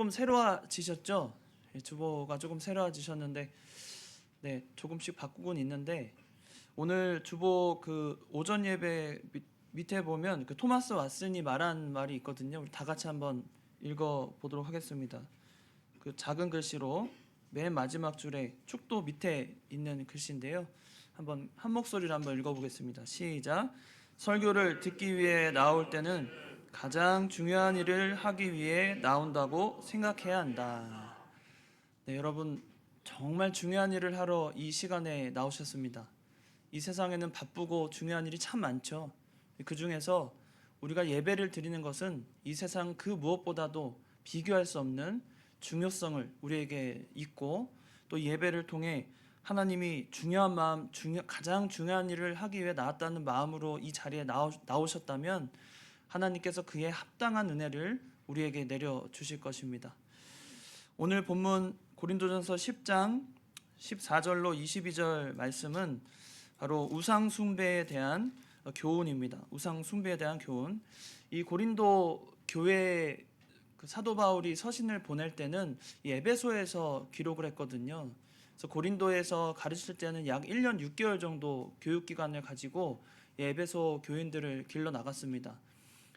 조금 새로워지셨죠? 주보가 조금 새로워지셨는데, 네, 조금씩 바꾸곤 있는데 오늘 주보 그 오전 예배 밑에 보면 그 토마스 왓슨이 말한 말이 있거든요. 우리 다 같이 한번 읽어 보도록 하겠습니다. 그 작은 글씨로 맨 마지막 줄에 축도 밑에 있는 글씨인데요. 한번 한 목소리로 한번 읽어보겠습니다. 시작. 설교를 듣기 위해 나올 때는 가장 중요한 일을 하기 위해 나온다고 생각해야 한다. 네, 여러분 정말 중요한 일을 하러 이 시간에 나오셨습니다. 이 세상에는 바쁘고 중요한 일이 참 많죠. 그 중에서 우리가 예배를 드리는 것은 이 세상 그 무엇보다도 비교할 수 없는 중요성을 우리에게 있고, 또 예배를 통해 하나님이 중요한 마음, 가장 중요한 일을 하기 위해 나왔다는 마음으로 이 자리에 나오셨다면 하나님께서 그에 합당한 은혜를 우리에게 내려주실 것입니다. 오늘 본문 고린도전서 10장 14절로 22절 말씀은 바로 우상 숭배에 대한 교훈입니다. 우상 숭배에 대한 교훈. 이 고린도 교회 그 사도 바울이 서신을 보낼 때는 이 에베소에서 기록을 했거든요. 그래서 고린도에서 가르칠 때는 약 1년 6개월 정도 교육 기간을 가지고 에베소 교인들을 길러 나갔습니다.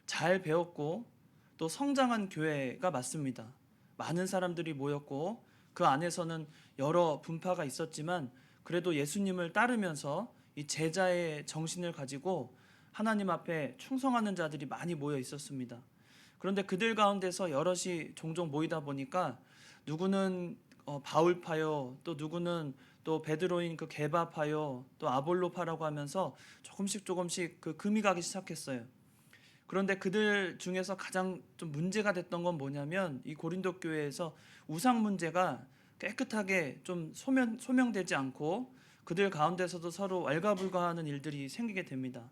잘 배웠고 또 성장한 교회가 맞습니다. 많은 사람들이 모였고 그 안에서는 여러 분파가 있었지만 그래도 예수님을 따르면서 이 제자의 정신을 가지고 하나님 앞에 충성하는 자들이 많이 모여 있었습니다. 그런데 그들 가운데서 여럿이 종종 모이다 보니까 누구는 바울파요, 또 누구는 또 베드로인 그 게바파요, 또 아볼로파라고 하면서 조금씩 그 금이 가기 시작했어요. 그런데 그들 중에서 가장 좀 문제가 됐던 건 뭐냐면 이 고린도 교회에서 우상 문제가 깨끗하게 좀 소명되지 않고 그들 가운데서도 서로 왈가불가하는 일들이 생기게 됩니다.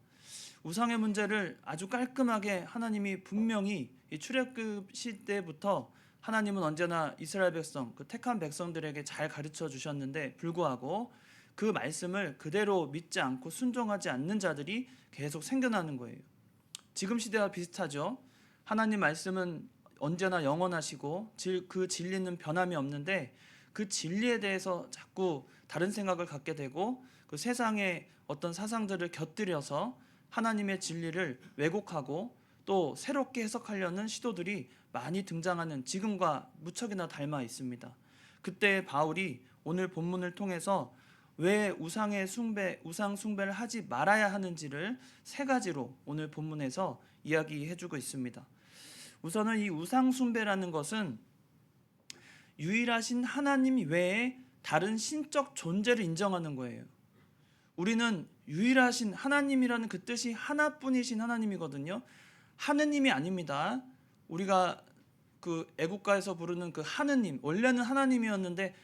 우상의 문제를 아주 깔끔하게 하나님이 분명히 이 출애굽 시대부터 하나님은 언제나 이스라엘 백성, 그 택한 백성들에게 잘 가르쳐 주셨는데 불구하고 그 말씀을 그대로 믿지 않고 순종하지 않는 자들이 계속 생겨나는 거예요. 지금 시대와 비슷하죠. 하나님 말씀은 언제나 영원하시고 그 진리는 변함이 없는데 그 진리에 대해서 자꾸 다른 생각을 갖게 되고 그 세상의 어떤 사상들을 곁들여서 하나님의 진리를 왜곡하고 또 새롭게 해석하려는 시도들이 많이 등장하는 지금과 무척이나 닮아 있습니다. 그때 바울이 오늘 본문을 통해서 왜 우상 숭배를 하지 말아야 하는지를 세 가지로 오늘 본문에서 이야기해주고 있습니다. 우선은 이 우상 숭배라는 것은 유일하신 하나님 외에 다른 신적 존재를 인정하는 거예요. 우리는 유일하신 하나님이라는 그 뜻이 하나뿐이신 하나님이거든요. 하느님이 아닙니다. 우리가 그 애국가에서 부르는 그 하느님, 원래는 하나님이었는데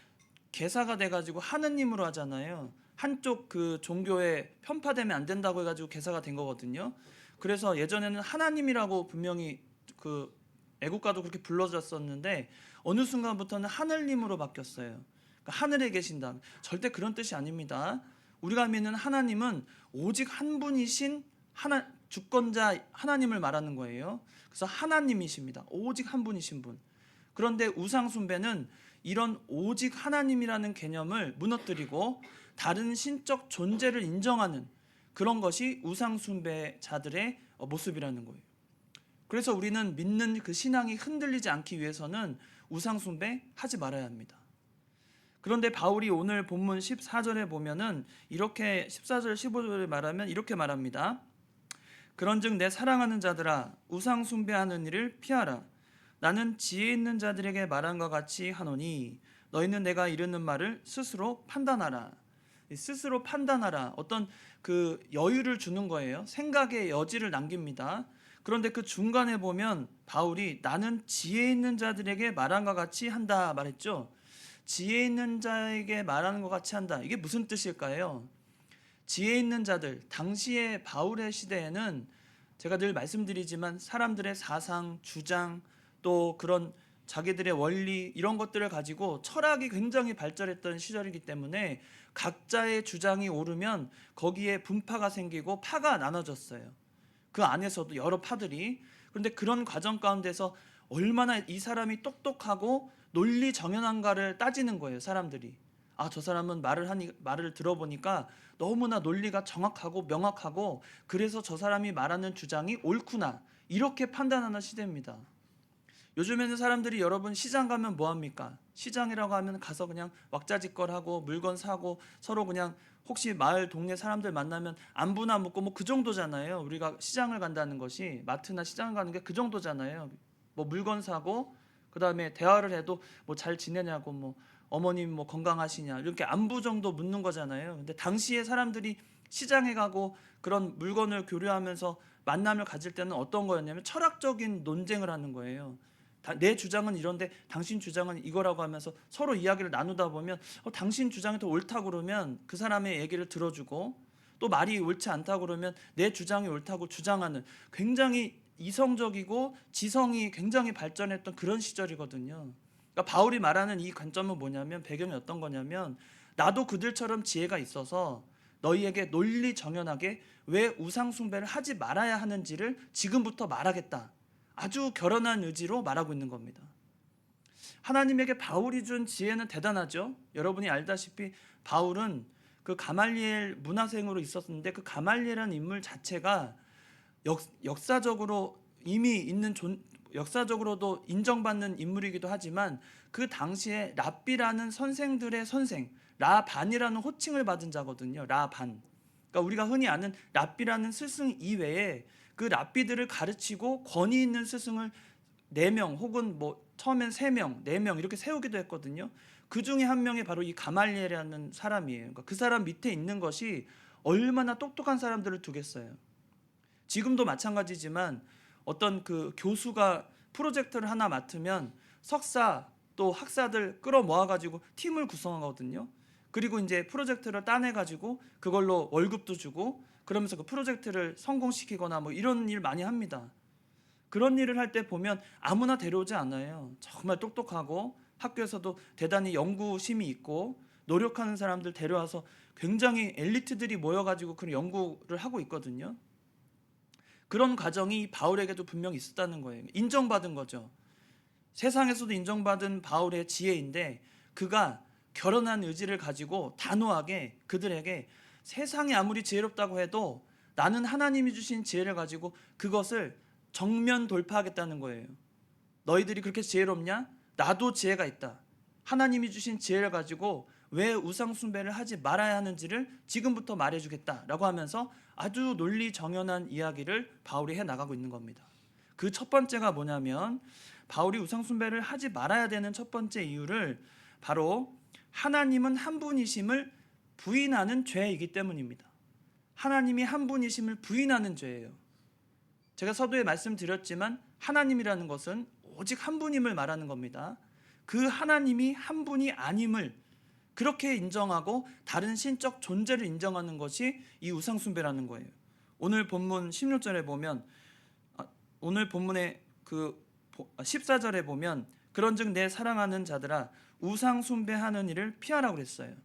개사가 돼가지고 하느님으로 하잖아요. 한쪽 그 종교에 편파되면 안 된다고 해가지고 개사가 된 거거든요. 그래서 예전에는 하나님이라고 분명히 그 애국가도 그렇게 불러졌었는데 어느 순간부터는 하늘님으로 바뀌었어요. 그러니까 하늘에 계신다. 절대 그런 뜻이 아닙니다. 우리가 믿는 하나님은 오직 한 분이신 주권자 하나님을 말하는 거예요. 그래서 하나님이십니다. 오직 한 분이신 분. 그런데 우상 숭배는 이런 오직 하나님이라는 개념을 무너뜨리고 다른 신적 존재를 인정하는 그런 것이 우상 숭배자들의 모습이라는 거예요. 그래서 우리는 믿는 그 신앙이 흔들리지 않기 위해서는 우상 숭배 하지 말아야 합니다. 그런데 바울이 오늘 본문 14절에 보면은 이렇게 14절 15절에 말하면 이렇게 말합니다. 그런즉 내 사랑하는 자들아 우상 숭배하는 일을 피하라. 나는 지혜 있는 자들에게 말한 것 같이 하노니 너희는 내가 이르는 말을 스스로 판단하라. 스스로 판단하라. 어떤 그 여유를 주는 거예요. 생각의 여지를 남깁니다. 그런데 그 중간에 보면 바울이 나는 지혜 있는 자들에게 말한 것 같이 한다 말했죠. 지혜 있는 자에게 말하는 것 같이 한다. 이게 무슨 뜻일까요? 지혜 있는 자들, 당시의 바울의 시대에는 제가 늘 말씀드리지만 사람들의 사상, 주장, 또 그런 자기들의 원리 이런 것들을 가지고 철학이 굉장히 발전했던 시절이기 때문에 각자의 주장이 오르면 거기에 분파가 생기고 파가 나눠졌어요. 그 안에서도 여러 파들이. 그런데 그런 과정 가운데서 얼마나 이 사람이 똑똑하고 논리 정연한가를 따지는 거예요, 사람들이. 아, 저 사람은 말을 들어보니까 너무나 논리가 정확하고 명확하고 그래서 저 사람이 말하는 주장이 옳구나. 이렇게 판단하는 시대입니다. 요즘에는 사람들이 여러분 시장 가면 뭐 합니까? 시장이라고 하면 가서 그냥 왁자지껄하고 물건 사고 서로 그냥 혹시 마을 동네 사람들 만나면 안부나 묻고 뭐 그 정도잖아요. 우리가 시장을 간다는 것이 마트나 시장 가는 게 그 정도잖아요. 뭐 물건 사고 그다음에 대화를 해도 뭐 잘 지내냐고 뭐 어머님 뭐 건강하시냐 이렇게 안부 정도 묻는 거잖아요. 근데 당시에 사람들이 시장에 가고 그런 물건을 교류하면서 만남을 가질 때는 어떤 거였냐면 철학적인 논쟁을 하는 거예요. 내 주장은 이런데 당신 주장은 이거라고 하면서 서로 이야기를 나누다 보면 당신 주장이 더 옳다고 그러면 그 사람의 얘기를 들어주고 또 말이 옳지 않다고 그러면 내 주장이 옳다고 주장하는 굉장히 이성적이고 지성이 굉장히 발전했던 그런 시절이거든요. 그러니까 바울이 말하는 이 관점은 뭐냐면 배경이 어떤 거냐면 나도 그들처럼 지혜가 있어서 너희에게 논리 정연하게 왜 우상 숭배를 하지 말아야 하는지를 지금부터 말하겠다. 아주 결연한 의지로 말하고 있는 겁니다. 하나님에게 바울이 준 지혜는 대단하죠. 여러분이 알다시피 바울은 그 가말리엘 문화생으로 있었는데 그 가말리엘이라는 인물 자체가 역사적으로 이미 있는 역사적으로도 인정받는 인물이기도 하지만 그 당시에 랍비라는 선생들의 선생, 라반이라는 호칭을 받은 자거든요. 라반. 그러니까 우리가 흔히 아는 랍비라는 스승 이외에 그 랍비들을 가르치고 권위 있는 스승을 4명 혹은 뭐 처음엔 3명, 4명 이렇게 세우기도 했거든요. 그 중에 한 명이 바로 이 가말리엘이라는 사람이에요. 그러니까 그 사람 밑에 있는 것이 얼마나 똑똑한 사람들을 두겠어요. 지금도 마찬가지지만 어떤 그 교수가 프로젝트를 하나 맡으면 석사 또 학사들 끌어모아 가지고 팀을 구성하거든요. 그리고 이제 프로젝트를 따내 가지고 그걸로 월급도 주고 그러면서 그 프로젝트를 성공시키거나 뭐 이런 일 많이 합니다. 그런 일을 할 때 보면 아무나 데려오지 않아요. 정말 똑똑하고 학교에서도 대단히 연구심이 있고 노력하는 사람들 데려와서 굉장히 엘리트들이 모여가지고 그런 연구를 하고 있거든요. 그런 과정이 바울에게도 분명히 있었다는 거예요. 인정받은 거죠. 세상에서도 인정받은 바울의 지혜인데 그가 결연한 의지를 가지고 단호하게 그들에게 세상이 아무리 지혜롭다고 해도 나는 하나님이 주신 지혜를 가지고 그것을 정면 돌파하겠다는 거예요. 너희들이 그렇게 지혜롭냐? 나도 지혜가 있다. 하나님이 주신 지혜를 가지고 왜 우상 숭배를 하지 말아야 하는지를 지금부터 말해주겠다라고 하면서 아주 논리 정연한 이야기를 바울이 해 나가고 있는 겁니다. 그 첫 번째가 뭐냐면 바울이 우상 숭배를 하지 말아야 되는 첫 번째 이유를 바로 하나님은 한 분이심을 부인하는 죄이기 때문입니다. 하나님이 한 분이심을 부인하는 죄예요. 제가 서두에 말씀드렸지만 하나님이라는 것은 오직 한 분임을 말하는 겁니다. 그 하나님이 한 분이 아님을 그렇게 인정하고 다른 신적 존재를 인정하는 것이 이 우상숭배라는 거예요. 오늘 본문 16절에 보면 오늘 본문의 그 14절에 보면 그런즉 내 사랑하는 자들아 우상 숭배하는 일을 피하라고 그랬어요.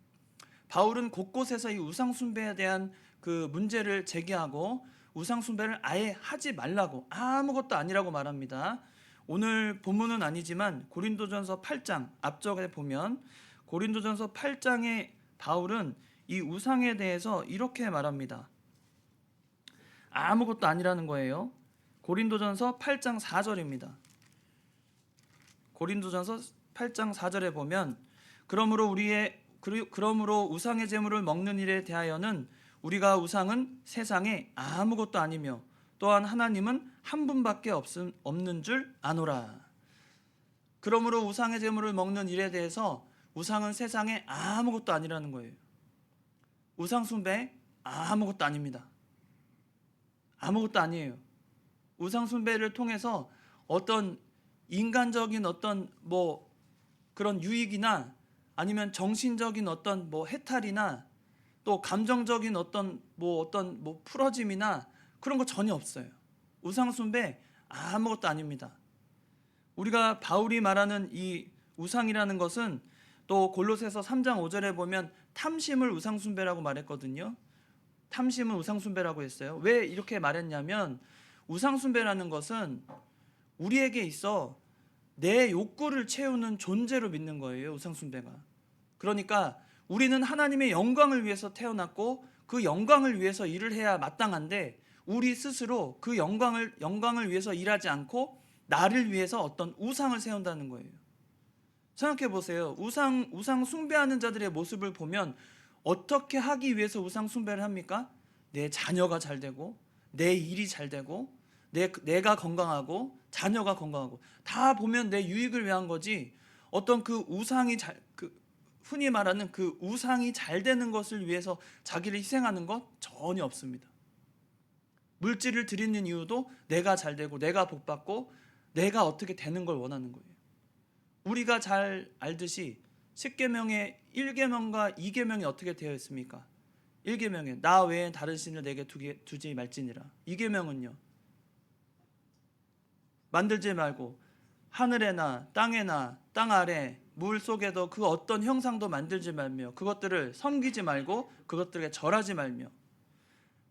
바울은 곳곳에서 이 우상 숭배에 대한 그 문제를 제기하고 우상 숭배를 아예 하지 말라고 아무것도 아니라고 말합니다. 오늘 본문은 아니지만 고린도전서 8장 앞쪽에 보면 고린도전서 8장에 바울은 이 우상에 대해서 이렇게 말합니다. 아무것도 아니라는 거예요. 고린도전서 8장 4절입니다. 고린도전서 8장 4절에 보면 그러므로 우상의 제물을 먹는 일에 대하여는 우리가 우상은 세상에 아무것도 아니며 또한 하나님은 한 분밖에 없는 줄 아노라. 그러므로 우상의 제물을 먹는 일에 대해서 우상은 세상에 아무것도 아니라는 거예요. 우상 숭배 아무것도 아닙니다. 아무것도 아니에요. 우상 숭배를 통해서 어떤 인간적인 어떤 뭐 그런 유익이나 아니면 정신적인 어떤 뭐 해탈이나 또 감정적인 어떤 풀어짐이나 그런 거 전혀 없어요. 우상 숭배 아무것도 아닙니다. 우리가 바울이 말하는 이 우상이라는 것은 또 골로새서 3장 5절에 보면 탐심을 우상 숭배라고 말했거든요. 탐심은 우상 숭배라고 했어요. 왜 이렇게 말했냐면 우상 숭배라는 것은 우리에게 있어 내 욕구를 채우는 존재로 믿는 거예요, 우상숭배가. 그러니까 우리는 하나님의 영광을 위해서 태어났고 그 영광을 위해서 일을 해야 마땅한데, 우리 스스로 그 영광을 위해서 일하지 않고 나를 위해서 어떤 우상을 세운다는 거예요. 생각해 보세요. 우상 숭배하는 자들의 모습을 보면 어떻게 하기 위해서 우상 숭배를 합니까? 내 자녀가 잘 되고, 내 일이 잘 되고, 내가 건강하고, 자녀가 건강하고, 다 보면 내 유익을 위한 거지. 어떤 그 흔히 말하는 그 우상이 잘 되는 것을 위해서 자기를 희생하는 것 전혀 없습니다. 물질을 드리는 이유도 내가 잘 되고, 내가 복받고, 내가 어떻게 되는 걸 원하는 거예요. 우리가 잘 알듯이 10계명의 1계명과 2계명이 어떻게 되어 있습니까? 1계명에 나 외에 다른 신을 내게 두지 말지니라. 2계명은요, 만들지 말고 하늘에나 땅에나 땅 아래 물 속에도 그 어떤 형상도 만들지 말며 그것들을 섬기지 말고 그것들에 절하지 말며.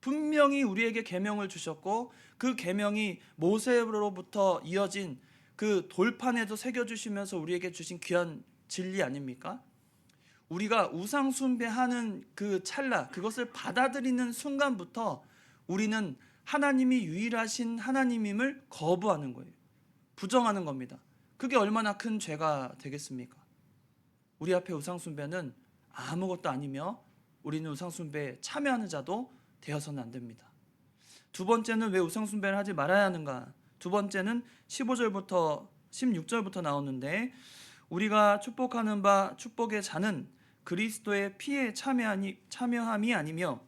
분명히 우리에게 계명을 주셨고, 그 계명이 모세로부터 이어진 그 돌판에도 새겨주시면서 우리에게 주신 귀한 진리 아닙니까? 우리가 우상 숭배하는 그 찰나, 그것을 받아들이는 순간부터 우리는 하나님이 유일하신 하나님임을 거부하는 거예요. 부정하는 겁니다. 그게 얼마나 큰 죄가 되겠습니까? 우리 앞에 우상 숭배는 아무것도 아니며 우리는 우상 숭배에 참여하는 자도 되어서는 안 됩니다. 두 번째는 왜 우상 숭배를 하지 말아야 하는가? 두 번째는 15절부터 16절부터 나오는데, 우리가 축복하는 바 축복의 잔은 그리스도의 피에 참여함이 아니며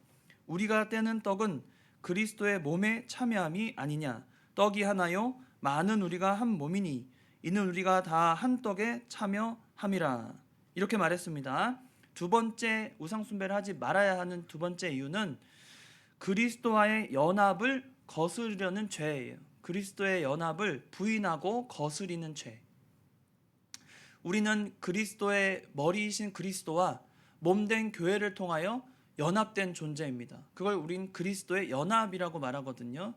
우리가 떼는 떡은 그리스도의 몸에 참여함이 아니냐. 떡이 하나요 많은 우리가 한 몸이니 이는 우리가 다 한 떡에 참여함이라. 이렇게 말했습니다. 두 번째 우상 숭배를 하지 말아야 하는 두 번째 이유는 그리스도와의 연합을 거스르려는 죄예요. 그리스도의 연합을 부인하고 거스리는 죄. 우리는 그리스도의 머리이신 그리스도와 몸된 교회를 통하여 연합된 존재입니다. 그걸 우린 그리스도의 연합이라고 말하거든요.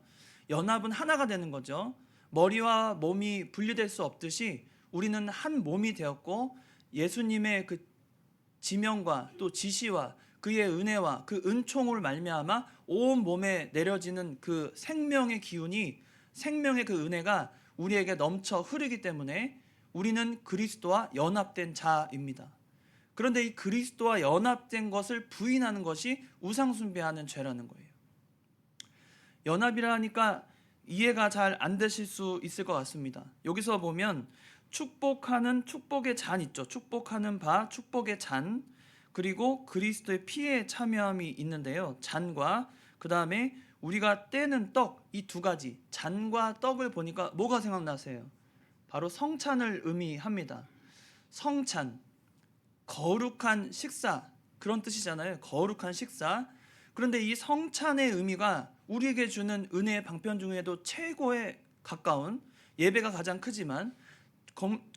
연합은 하나가 되는 거죠. 머리와 몸이 분리될 수 없듯이 우리는 한 몸이 되었고, 예수님의 그 지명과 또 지시와 그의 은혜와 그 은총을 말미암아 온 몸에 내려지는 그 생명의 기운이, 생명의 그 은혜가 우리에게 넘쳐 흐르기 때문에 우리는 그리스도와 연합된 자입니다. 그런데 이 그리스도와 연합된 것을 부인하는 것이 우상 숭배하는 죄라는 거예요. 연합이라 하니까 이해가 잘 안 되실 수 있을 것 같습니다. 여기서 보면 축복하는 축복의 잔 있죠. 축복하는 바 축복의 잔, 그리고 그리스도의 피에 참여함이 있는데요. 잔과 그 다음에 우리가 떼는 떡, 이 두 가지, 잔과 떡을 보니까 뭐가 생각나세요? 바로 성찬을 의미합니다. 성찬, 거룩한 식사, 그런 뜻이잖아요. 거룩한 식사. 그런데 이 성찬의 의미가 우리에게 주는 은혜의 방편 중에도 최고에 가까운, 예배가 가장 크지만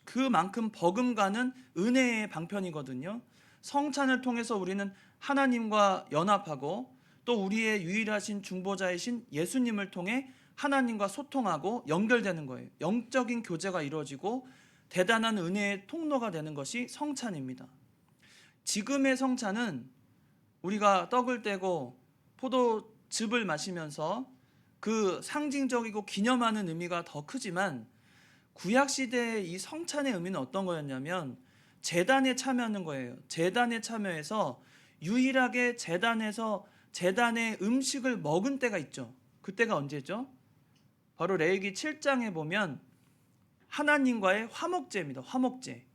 그만큼 버금가는 은혜의 방편이거든요. 성찬을 통해서 우리는 하나님과 연합하고 또 우리의 유일하신 중보자이신 예수님을 통해 하나님과 소통하고 연결되는 거예요. 영적인 교제가 이루어지고 대단한 은혜의 통로가 되는 것이 성찬입니다. 지금의 성찬은 우리가 떡을 떼고 포도즙을 마시면서 그 상징적이고 기념하는 의미가 더 크지만, 구약시대의 이 성찬의 의미는 어떤 거였냐면 제단에 참여하는 거예요. 제단에 참여해서 유일하게 제단의 음식을 먹은 때가 있죠. 그때가 언제죠? 바로 레위기 7장에 보면 하나님과의 화목제입니다. 화목제.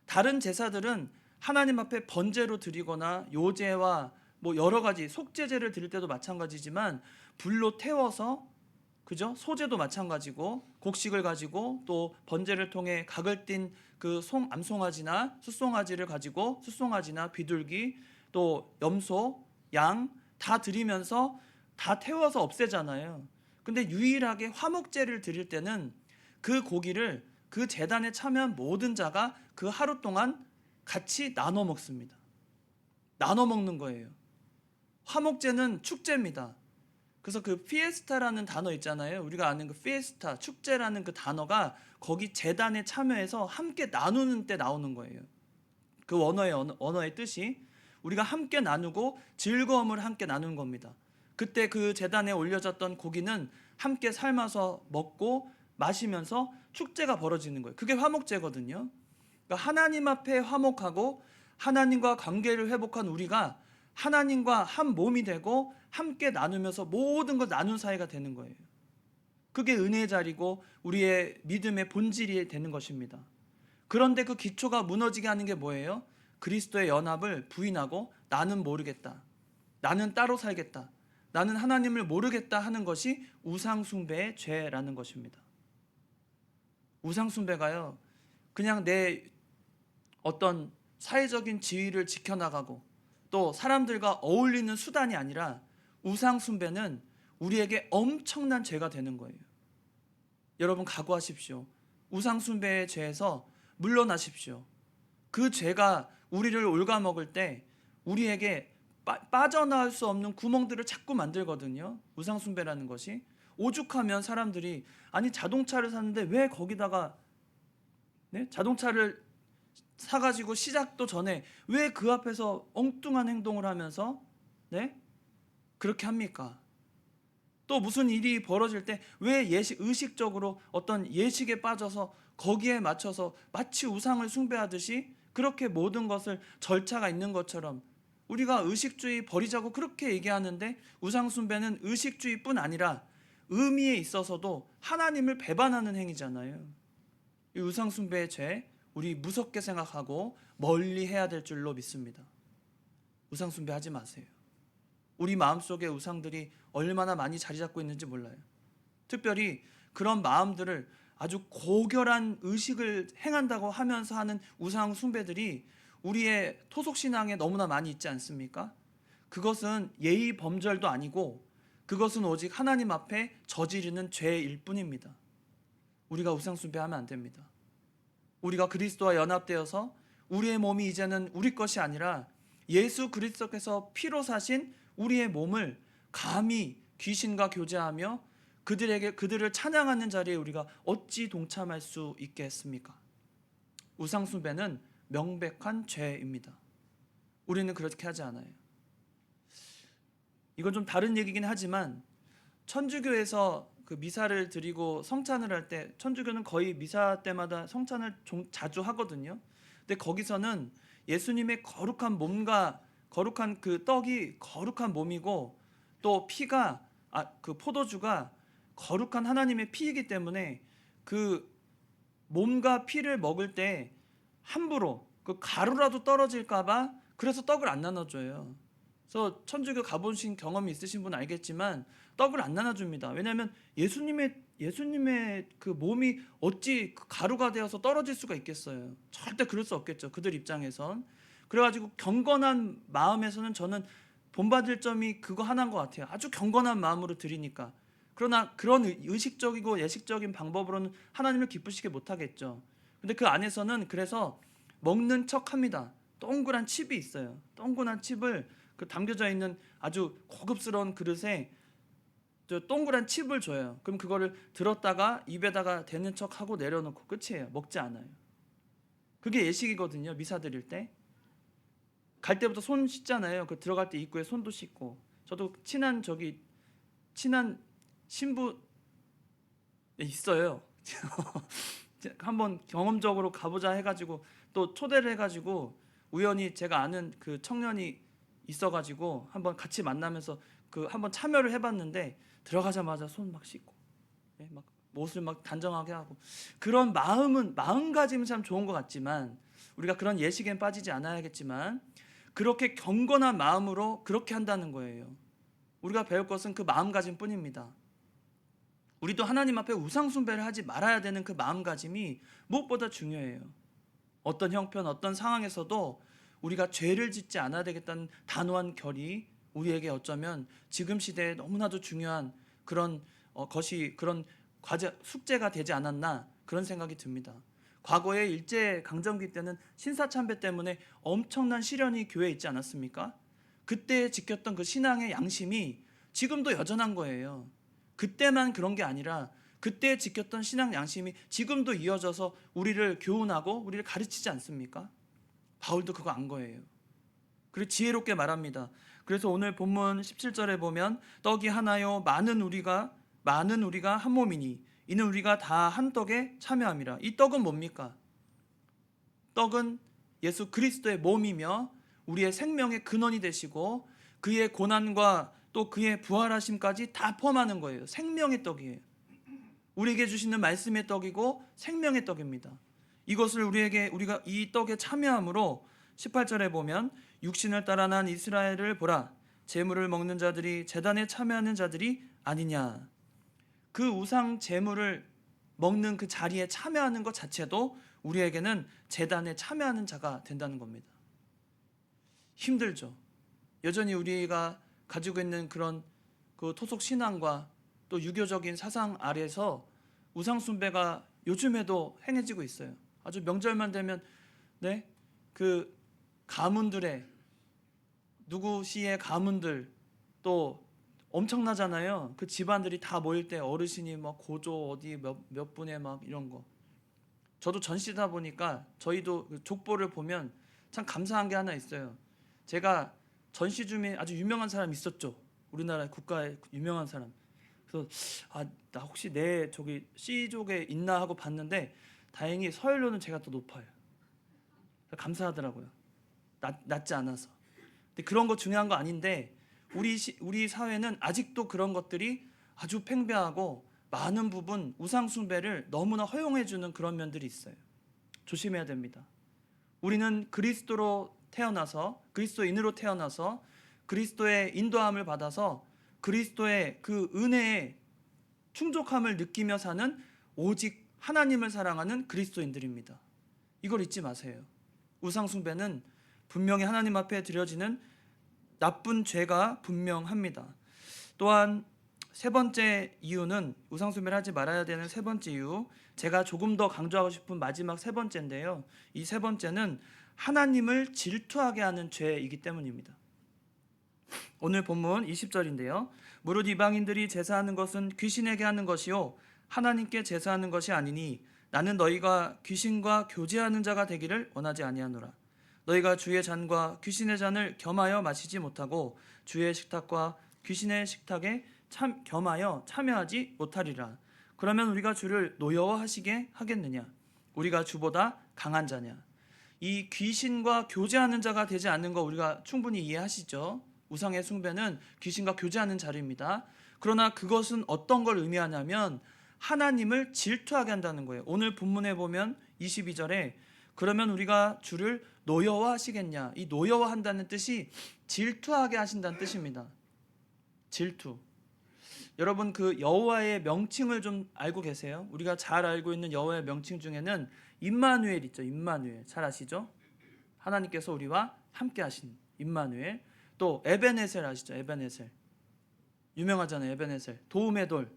다른 제사들은 하나님 앞에 번제로 드리거나 요제와 뭐 여러 가지 속죄제를 드릴 때도 마찬가지지만 불로 태워서, 그죠? 소제도 마찬가지고 곡식을 가지고 또 번제를 통해 각을 띤 그 암송아지나 숫송아지를 가지고 숫송아지나 비둘기 또 염소, 양 다 드리면서 다 태워서 없애잖아요. 근데 유일하게 화목제를 드릴 때는 그 고기를 그 제단에 참여한 모든 자가 그 하루 동안 같이 나눠 먹습니다. 나눠 먹는 거예요. 화목제는 축제입니다. 그래서 그 피에스타라는 단어 있잖아요. 우리가 아는 그 피에스타, 축제라는 그 단어가 거기 제단에 참여해서 함께 나누는 때 나오는 거예요. 그 언어의 뜻이 우리가 함께 나누고 즐거움을 함께 나누는 겁니다. 그때 그 제단에 올려졌던 고기는 함께 삶아서 먹고 마시면서 축제가 벌어지는 거예요. 그게 화목제거든요. 그러니까 하나님 앞에 화목하고 하나님과 관계를 회복한 우리가 하나님과 한 몸이 되고 함께 나누면서 모든 걸 나눈 사이가 되는 거예요. 그게 은혜의 자리고 우리의 믿음의 본질이 되는 것입니다. 그런데 그 기초가 무너지게 하는 게 뭐예요? 그리스도의 연합을 부인하고 나는 모르겠다, 나는 따로 살겠다, 나는 하나님을 모르겠다 하는 것이 우상숭배의 죄라는 것입니다. 우상숭배가요, 그냥 내 어떤 사회적인 지위를 지켜나가고 또 사람들과 어울리는 수단이 아니라 우상숭배는 우리에게 엄청난 죄가 되는 거예요. 여러분 각오하십시오. 우상숭배의 죄에서 물러나십시오. 그 죄가 우리를 갉아먹을 때 우리에게 빠져나올 수 없는 구멍들을 자꾸 만들거든요. 우상숭배라는 것이. 오죽하면 사람들이 아니 자동차를 샀는데 왜 거기다가 자동차를 사가지고 시작도 전에 왜 그 앞에서 엉뚱한 행동을 하면서 그렇게 합니까? 또 무슨 일이 벌어질 때 왜 의식적으로 어떤 예식에 빠져서 거기에 맞춰서 마치 우상을 숭배하듯이 그렇게 모든 것을 절차가 있는 것처럼 우리가 의식주의 버리자고 그렇게 얘기하는데, 우상 숭배는 의식주의뿐 아니라 의미에 있어서도 하나님을 배반하는 행위잖아요. 이 우상 숭배의 죄 우리 무섭게 생각하고 멀리 해야 될 줄로 믿습니다. 우상 숭배하지 마세요. 우리 마음속에 우상들이 얼마나 많이 자리 잡고 있는지 몰라요. 특별히 그런 마음들을 아주 고결한 의식을 행한다고 하면서 하는 우상 숭배들이 우리의 토속신앙에 너무나 많이 있지 않습니까? 그것은 예의 범절도 아니고 그것은 오직 하나님 앞에 저지르는 죄일 뿐입니다. 우리가 우상 숭배하면 안 됩니다. 우리가 그리스도와 연합되어서 우리의 몸이 이제는 우리 것이 아니라 예수 그리스도께서 피로 사신 우리의 몸을 감히 귀신과 교제하며 그들을 찬양하는 자리에 우리가 어찌 동참할 수 있겠습니까? 우상 숭배는 명백한 죄입니다. 우리는 그렇게 하지 않아요. 이건 좀 다른 얘기긴 하지만 천주교에서 그 미사를 드리고 성찬을 할 때, 천주교는 거의 미사 때마다 성찬을 자주 하거든요. 근데 거기서는 예수님의 거룩한 몸과 거룩한 그 떡이 거룩한 몸이고 또 피가 그 포도주가 거룩한 하나님의 피이기 때문에 그 몸과 피를 먹을 때 함부로 그 가루라도 떨어질까봐 그래서 떡을 안 나눠줘요. 그래서 천주교 가보신 경험이 있으신 분은 알겠지만 떡을 안 나눠줍니다. 왜냐하면 예수님의 그 몸이 어찌 그 가루가 되어서 떨어질 수가 있겠어요. 절대 그럴 수 없겠죠. 그들 입장에선. 그래가지고 경건한 마음에서는 저는 본받을 점이 그거 하나인 것 같아요. 아주 경건한 마음으로 드리니까. 그러나 그런 의식적이고 예식적인 방법으로는 하나님을 기쁘시게 못하겠죠. 근데 그 안에서는 그래서 먹는 척 합니다. 동그란 칩이 있어요. 동그란 칩을 그 담겨져 있는 아주 고급스러운 그릇에 저 동그란 칩을 줘요. 그럼 그거를 들었다가 입에다가 대는 척하고 내려놓고 끝이에요. 먹지 않아요. 그게 예식이거든요. 미사 드릴 때. 갈 때부터 손 씻잖아요. 그 들어갈 때 입구에 손도 씻고. 저도 친한 신부 있어요. 한번 경험적으로 가보자 해가지고 또 초대를 해가지고 우연히 제가 아는 그 청년이 있어가지고 한번 같이 만나면서 그 한번 참여를 해봤는데 들어가자마자 손 막 씻고 막 옷을 막 단정하게 하고 그런 마음가짐은 참 좋은 것 같지만 우리가 그런 예식엔 빠지지 않아야겠지만 그렇게 경건한 마음으로 그렇게 한다는 거예요. 우리가 배울 것은 그 마음가짐뿐입니다. 우리도 하나님 앞에 우상 숭배를 하지 말아야 되는 그 마음가짐이 무엇보다 중요해요. 어떤 형편, 어떤 상황에서도 우리가 죄를 짓지 않아야 되겠다는 단호한 결의, 우리에게 어쩌면 지금 시대에 너무나도 중요한 그런 그런 숙제가 되지 않았나 그런 생각이 듭니다. 과거에 일제 강점기 때는 신사참배 때문에 엄청난 시련이 교회에 있지 않았습니까? 그때 지켰던 그 신앙의 양심이 지금도 여전한 거예요. 그때만 그런 게 아니라 그때 지켰던 신앙 양심이 지금도 이어져서 우리를 교훈하고 우리를 가르치지 않습니까? 바울도 그거 안 거예요. 그리고 지혜롭게 말합니다. 그래서 오늘 본문 17절에 보면 떡이 하나요 많은 우리가 한 몸이니 이는 우리가 다 한 떡에 참여함이라. 이 떡은 뭡니까? 떡은 예수 그리스도의 몸이며 우리의 생명의 근원이 되시고 그의 고난과 또 그의 부활하심까지 다 포함하는 거예요. 생명의 떡이에요. 우리에게 주시는 말씀의 떡이고 생명의 떡입니다. 이것을 우리가 이 떡에 참여함으로 18절에 보면 육신을 따라 난 이스라엘을 보라 제물을 먹는 자들이 제단에 참여하는 자들이 아니냐. 그 우상 제물을 먹는 그 자리에 참여하는 것 자체도 우리에게는 제단에 참여하는 자가 된다는 겁니다. 힘들죠. 여전히 우리가 가지고 있는 그런 그 토속 신앙과 또 유교적인 사상 아래서 우상 숭배가 요즘에도 행해지고 있어요. 아주 명절만 되면 그 가문들의 누구 씨의 가문들 또 엄청나잖아요. 그 집안들이 다 모일 때 어르신이 막 고조 어디 몇 분에 막 이런 거. 저도 전시다 보니까 저희도 그 족보를 보면 참 감사한 게 하나 있어요. 제가 전시 중에 아주 유명한 사람 있었죠. 우리나라 국가의 유명한 사람. 그래서 나 혹시 내 저기 C족에 있나 하고 봤는데 다행히 서열로는 제가 더 높아요. 감사하더라고요. 낮지 않아서. 근데 그런 거 중요한 거 아닌데 우리 사회는 아직도 그런 것들이 아주 팽배하고 많은 부분 우상 숭배를 너무나 허용해 주는 그런 면들이 있어요. 조심해야 됩니다. 우리는 그리스도인으로 태어나서 그리스도의 인도함을 받아서 그리스도의 그 은혜의 충족함을 느끼며 사는 오직 하나님을 사랑하는 그리스도인들입니다. 이걸 잊지 마세요. 우상 숭배는 분명히 하나님 앞에 드려지는 나쁜 죄가 분명합니다. 또한 세 번째 이유는 우상 숭배를 하지 말아야 되는 세 번째 이유, 제가 조금 더 강조하고 싶은 마지막 세 번째인데요. 이 세 번째는 하나님을 질투하게 하는 죄이기 때문입니다. 오늘 본문 20절인데요. 무릇 이방인들이 제사하는 것은 귀신에게 하는 것이요 하나님께 제사하는 것이 아니니 나는 너희가 귀신과 교제하는 자가 되기를 원하지 아니하노라. 너희가 주의 잔과 귀신의 잔을 겸하여 마시지 못하고 주의 식탁과 귀신의 식탁에 겸하여 참여하지 못하리라. 그러면 우리가 주를 노여워하시게 하겠느냐? 우리가 주보다 강한 자냐? 이 귀신과 교제하는 자가 되지 않는 거 우리가 충분히 이해하시죠? 우상의 숭배는 귀신과 교제하는 자리입니다. 그러나 그것은 어떤 걸 의미하냐면 하나님을 질투하게 한다는 거예요. 오늘 본문에 보면 22절에 그러면 우리가 주를 노여워하시겠냐? 이 노여워한다는 뜻이 질투하게 하신다는 뜻입니다. 질투. 여러분 그 여호와의 명칭을 좀 알고 계세요? 우리가 잘 알고 있는 여호와의 명칭 중에는 임마누엘 있죠. 임마누엘 잘 아시죠? 하나님께서 우리와 함께 하신 임마누엘. 또 에베네셀 아시죠? 에베네셀 유명하잖아요. 에베네셀 도움의 돌.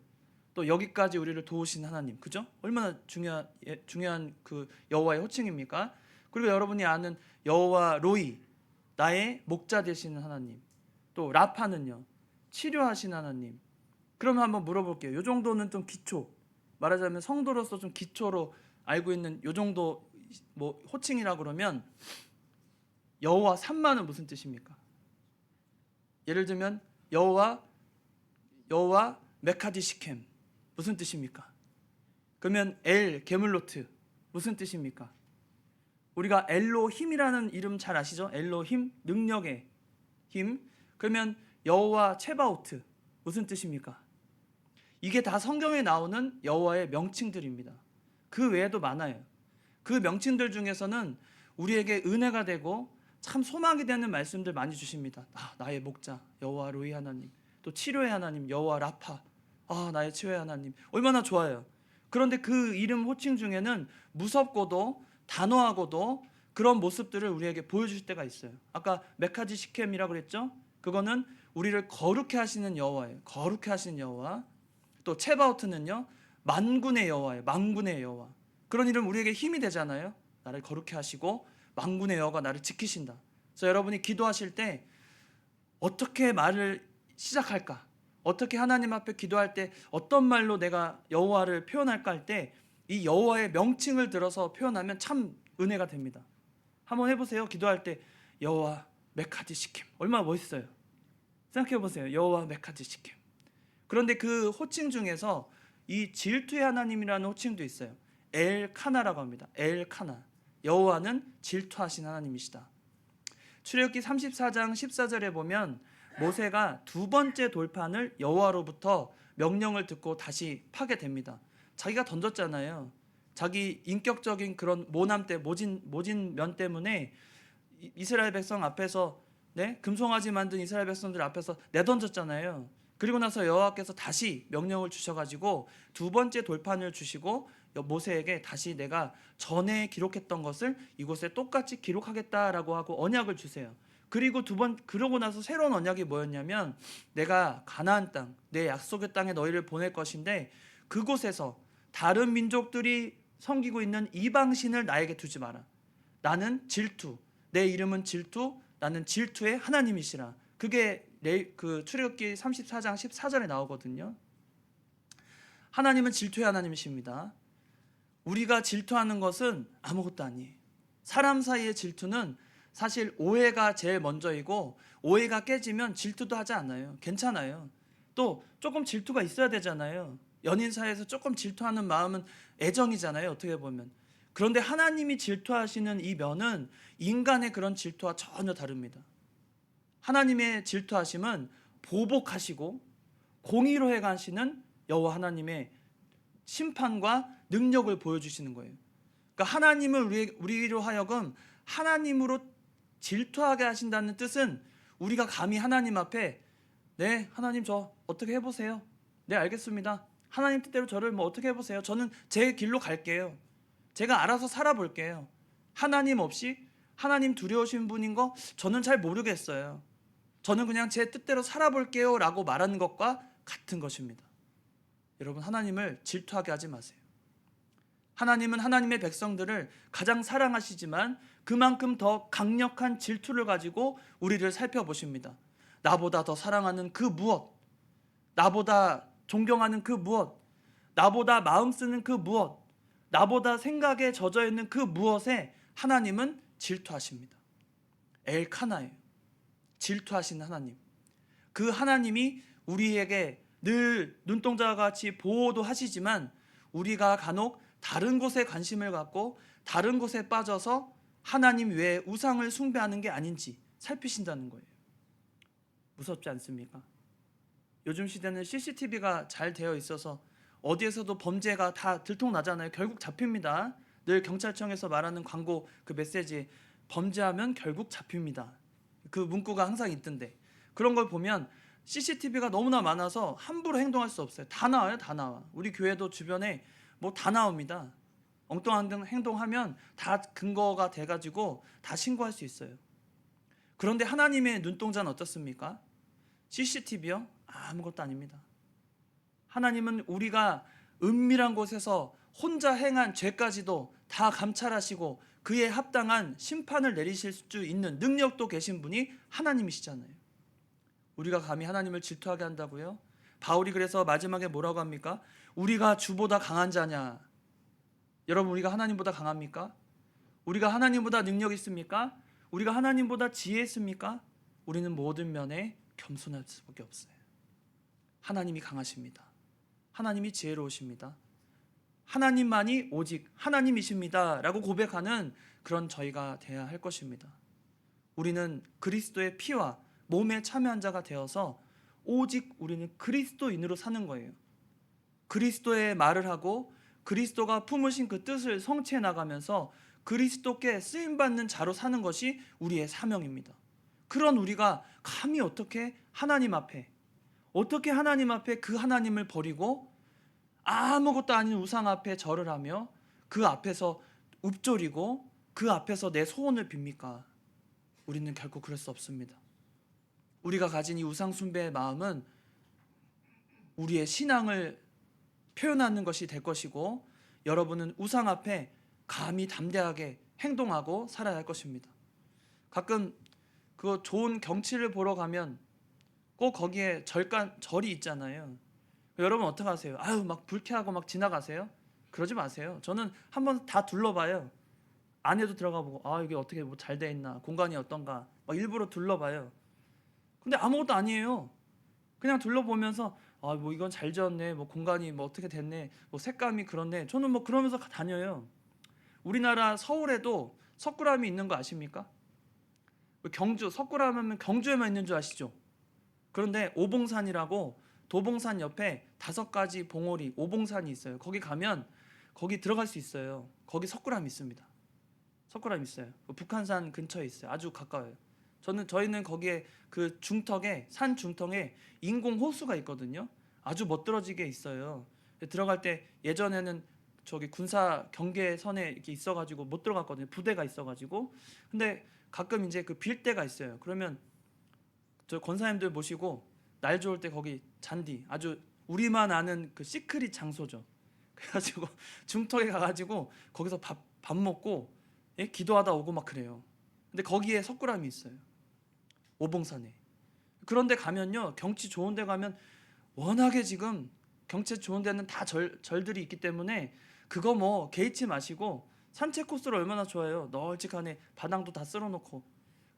또 여기까지 우리를 도우신 하나님, 그죠? 얼마나 중요한 그 여호와의 호칭입니까? 그리고 여러분이 아는 여호와 로이, 나의 목자 되시는 하나님. 또 라파는요, 치료하신 하나님. 그러면 한번 물어볼게요. 요 정도는 좀 기초, 말하자면 성도로서 좀 기초로 알고 있는 요 정도 뭐 호칭이라 그러면 여호와 삼마는 무슨 뜻입니까? 예를 들면 여호와 메카디 시켐 무슨 뜻입니까? 그러면 엘 게물로트 무슨 뜻입니까? 우리가 엘로힘이라는 이름 잘 아시죠? 엘로힘 능력의 힘. 그러면 여호와 체바오트 무슨 뜻입니까? 이게 다 성경에 나오는 여호와의 명칭들입니다. 그 외에도 많아요. 그 명칭들 중에서는 우리에게 은혜가 되고 참 소망이 되는 말씀들 많이 주십니다. 나의 목자 여호와 로이 하나님, 또 치료의 하나님 여호와 라파, 나의 치료의 하나님. 얼마나 좋아요. 그런데 그 이름 호칭 중에는 무섭고도 단호하고도 그런 모습들을 우리에게 보여주실 때가 있어요. 아까 메카지 시켐이라고 그랬죠? 그거는 우리를 거룩해 하시는 여호와예요. 거룩해 하시는 여호와. 또 체바오트는요, 만군의 여호와예요. 만군의 여호와. 그런 이름 우리에게 힘이 되잖아요. 나를 거룩해 하시고 만군의 여호와가 나를 지키신다. 그래서 여러분이 기도하실 때 어떻게 말을 시작할까? 어떻게 하나님 앞에 기도할 때 어떤 말로 내가 여호와를 표현할까 할 때 이 여호와의 명칭을 들어서 표현하면 참 은혜가 됩니다. 한번 해보세요. 기도할 때 여호와 메카디 시킴, 얼마나 멋있어요. 생각해보세요. 여호와 메카디 시킴. 그런데 그 호칭 중에서 이 질투의 하나님이라는 호칭도 있어요. 엘카나라고 합니다. 엘카나. 여호와는 질투하신 하나님이시다. 출애굽기 34장 14절에 보면 모세가 두 번째 돌판을 여호와로부터 명령을 듣고 다시 파게 됩니다. 자기가 던졌잖아요. 자기 인격적인 그런 모진 면 때문에 이스라엘 백성 앞에서 금송아지 만든 이스라엘 백성들 앞에서 내던졌잖아요. 그리고 나서 여호와께서 다시 명령을 주셔가지고 두 번째 돌판을 주시고 모세에게 다시 내가 전에 기록했던 것을 이곳에 똑같이 기록하겠다라고 하고 언약을 주세요. 그리고 그러고 나서 새로운 언약이 뭐였냐면 내가 가나안 땅, 내 약속의 땅에 너희를 보낼 것인데 그곳에서 다른 민족들이 섬기고 있는 이방신을 나에게 두지 마라. 나는 질투, 내 이름은 질투, 나는 질투의 하나님이시라. 그게 그 출애굽기 34장 14절에 나오거든요. 하나님은 질투의 하나님이십니다. 우리가 질투하는 것은 아무것도 아니에요. 사람 사이의 질투는 사실 오해가 제일 먼저이고 오해가 깨지면 질투도 하지 않아요. 괜찮아요. 또 조금 질투가 있어야 되잖아요. 연인 사이에서 조금 질투하는 마음은 애정이잖아요. 어떻게 보면. 그런데 하나님이 질투하시는 이 면은 인간의 그런 질투와 전혀 다릅니다. 하나님의 질투하심은 보복하시고 공의로 행하시는 여호와 하나님의 심판과 능력을 보여주시는 거예요. 그러니까 하나님을 우리로 하여금 하나님으로 질투하게 하신다는 뜻은 우리가 감히 하나님 앞에 네 하나님 저 어떻게 해보세요. 네 알겠습니다. 하나님 뜻대로 저를 뭐 어떻게 해보세요. 저는 제 길로 갈게요. 제가 알아서 살아볼게요. 하나님 없이 하나님 두려우신 분인 거 저는 잘 모르겠어요. 저는 그냥 제 뜻대로 살아볼게요 라고 말하는 것과 같은 것입니다. 여러분 하나님을 질투하게 하지 마세요. 하나님은 하나님의 백성들을 가장 사랑하시지만 그만큼 더 강력한 질투를 가지고 우리를 살펴보십니다. 나보다 더 사랑하는 그 무엇, 나보다 존경하는 그 무엇, 나보다 마음 쓰는 그 무엇, 나보다 생각에 젖어 있는 그 무엇에 하나님은 질투하십니다. 엘카나예요. 질투하시는 하나님. 그 하나님이 우리에게 늘 눈동자와 같이 보호도 하시지만 우리가 간혹 다른 곳에 관심을 갖고 다른 곳에 빠져서 하나님 외에 우상을 숭배하는 게 아닌지 살피신다는 거예요. 무섭지 않습니까? 요즘 시대는 CCTV가 잘 되어 있어서 어디에서도 범죄가 다 들통나잖아요. 결국 잡힙니다. 늘 경찰청에서 말하는 광고 그 메시지 범죄하면 결국 잡힙니다. 그 문구가 항상 있던데 그런 걸 보면 CCTV가 너무나 많아서 함부로 행동할 수 없어요. 다 나와요. 다 나와. 우리 교회도 주변에 뭐 다 나옵니다. 엉뚱한 행동하면 다 근거가 돼가지고 다 신고할 수 있어요. 그런데 하나님의 눈동자는 어떻습니까? CCTV요? 아무것도 아닙니다. 하나님은 우리가 은밀한 곳에서 혼자 행한 죄까지도 다 감찰하시고 그에 합당한 심판을 내리실 수 있는 능력도 계신 분이 하나님이시잖아요. 우리가 감히 하나님을 질투하게 한다고요? 바울이 그래서 마지막에 뭐라고 합니까? 우리가 주보다 강한 자냐? 여러분 우리가 하나님보다 강합니까? 우리가 하나님보다 능력 있습니까? 우리가 하나님보다 지혜 있습니까? 우리는 모든 면에 겸손할 수밖에 없어요. 하나님이 강하십니다. 하나님이 지혜로우십니다. 하나님만이 오직 하나님이십니다 라고 고백하는 그런 저희가 되어야 할 것입니다. 우리는 그리스도의 피와 몸에 참여한 자가 되어서 오직 우리는 그리스도인으로 사는 거예요. 그리스도의 말을 하고 그리스도가 품으신 그 뜻을 성취해 나가면서 그리스도께 쓰임받는 자로 사는 것이 우리의 사명입니다. 그런 우리가 감히 어떻게 하나님 앞에 그 하나님을 버리고 아무것도 아닌 우상 앞에 절을 하며 그 앞에서 읊조리고 그 앞에서 내 소원을 빕니까? 우리는 결코 그럴 수 없습니다. 우리가 가진 이 우상 숭배의 마음은 우리의 신앙을 표현하는 것이 될 것이고 여러분은 우상 앞에 감히 담대하게 행동하고 살아야 할 것입니다. 가끔 그 좋은 경치를 보러 가면 꼭 거기에 절이 있잖아요. 여러분 어떻게 하세요? 아유 막 불쾌하고 막 지나가세요? 그러지 마세요. 저는 한번 다 둘러봐요. 안에도 들어가 보고 아 이게 어떻게 뭐 잘 돼 있나, 공간이 어떤가 막 일부러 둘러봐요. 근데 아무것도 아니에요. 그냥 둘러보면서 아 뭐 이건 잘 지었네, 뭐 공간이 뭐 어떻게 됐네, 뭐 색감이 그렇네. 저는 뭐 그러면서 다녀요. 우리나라 서울에도 석굴암이 있는 거 아십니까? 경주 석굴암 하면 경주에만 있는 줄 아시죠? 그런데 오봉산이라고 도봉산 옆에 5가지 봉우리 오봉산이 있어요. 거기 가면 거기 들어갈 수 있어요. 거기 석굴암이 있습니다. 석굴암 있어요. 북한산 근처에 있어요. 아주 가까워요. 저희는 거기에 그 중턱에 산 중턱에 인공 호수가 있거든요. 아주 멋들어지게 있어요. 들어갈 때 예전에는 저기 군사 경계선에 이렇게 있어가지고 못 들어갔거든요. 부대가 있어가지고. 근데 가끔 이제 그 빌 때가 있어요. 그러면 저 권사님들 모시고 날 좋을 때 거기 잔디 아주 우리만 아는 그 시크릿 장소죠. 그래가지고 중턱에 가가지고 거기서 밥 먹고 예? 기도하다 오고 막 그래요. 근데 거기에 석굴암이 있어요. 오봉산에. 그런데 가면요 경치 좋은 데 가면 워낙에 지금 경치 좋은 데는 다 절들이 있기 때문에 그거 뭐 개의치 마시고 산책 코스로 얼마나 좋아요. 널찍하네. 바닥도 다 쓸어놓고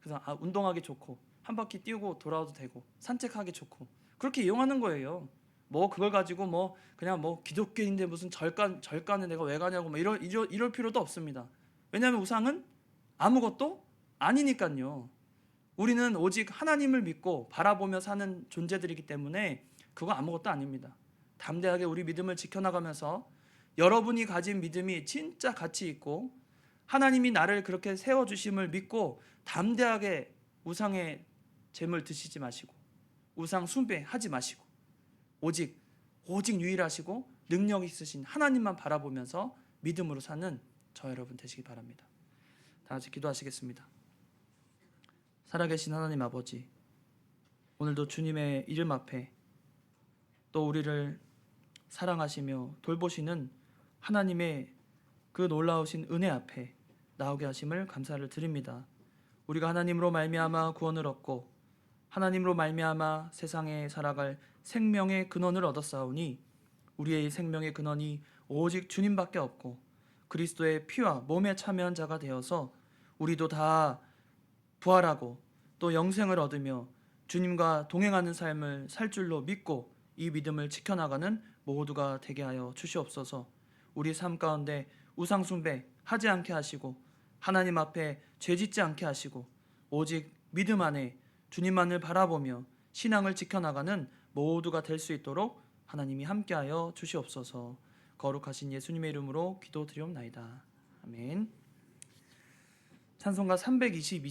그래서 운동하기 좋고 한 바퀴 띄우고 돌아와도 되고 산책하기 좋고 그렇게 이용하는 거예요. 뭐 그걸 가지고 뭐 그냥 뭐 기독교인데 무슨 절간에 내가 왜 가냐고 뭐 이럴 필요도 없습니다. 왜냐하면 우상은 아무것도 아니니까요. 우리는 오직 하나님을 믿고 바라보며 사는 존재들이기 때문에 그거 아무것도 아닙니다. 담대하게 우리 믿음을 지켜나가면서 여러분이 가진 믿음이 진짜 가치 있고 하나님이 나를 그렇게 세워주심을 믿고 담대하게 우상의 재물 드시지 마시고 우상 숭배하지 마시고 오직 유일하시고 능력 있으신 하나님만 바라보면서 믿음으로 사는 저 여러분 되시기 바랍니다. 다 같이 기도하시겠습니다. 살아계신 하나님 아버지, 오늘도 주님의 이름 앞에 또 우리를 사랑하시며 돌보시는 하나님의 그 놀라우신 은혜 앞에 나오게 하심을 감사를 드립니다. 우리가 하나님으로 말미암아 구원을 얻고 하나님으로 말미암아 세상에 살아갈 생명의 근원을 얻었사오니 우리의 생명의 근원이 오직 주님밖에 없고 그리스도의 피와 몸에 참여한 자가 되어서 우리도 다 부활하고 또 영생을 얻으며 주님과 동행하는 삶을 살 줄로 믿고 이 믿음을 지켜나가는 모두가 되게 하여 주시옵소서. 우리 삶 가운데 우상 숭배 하지 않게 하시고 하나님 앞에 죄짓지 않게 하시고 오직 믿음 안에 주님만을 바라보며 신앙을 지켜나가는 모두가 될 수 있도록 하나님이 함께하여 주시옵소서. 거룩하신 예수님의 이름으로 기도드리옵나이다. 아멘. 찬송가 322